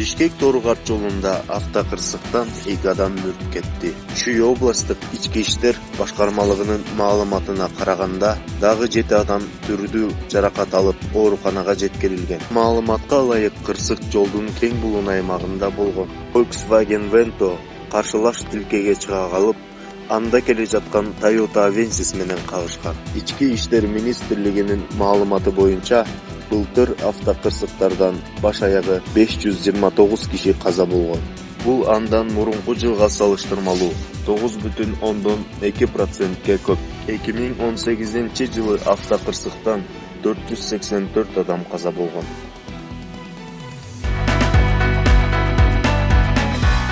Бишкек-Торгат жолунда автокырсыктан 2 адам өлүп кетти. Чүй областык ички иштер башкармалыгынын маалыматына караганда, дагы 7 адам түрдүү жаракат алып ооруканага жеткирилген. Маалыматка ылайык кырсык жолдун кең булуун аймагында болгон. Volkswagen Vento каршылаш тилкеге чыга калып, анда келе жаткан Toyota Avensis менен кагышкан. Ички иштер министрлигинин маалыматы боюнча, былтыр автокырсыктардан баш аягы 529 киши каза болгон. Бул андан мурунку жылга салыштырмалуу 9,2%ке көп. 2018-жылы автокырсыктан 484 адам каза болгон.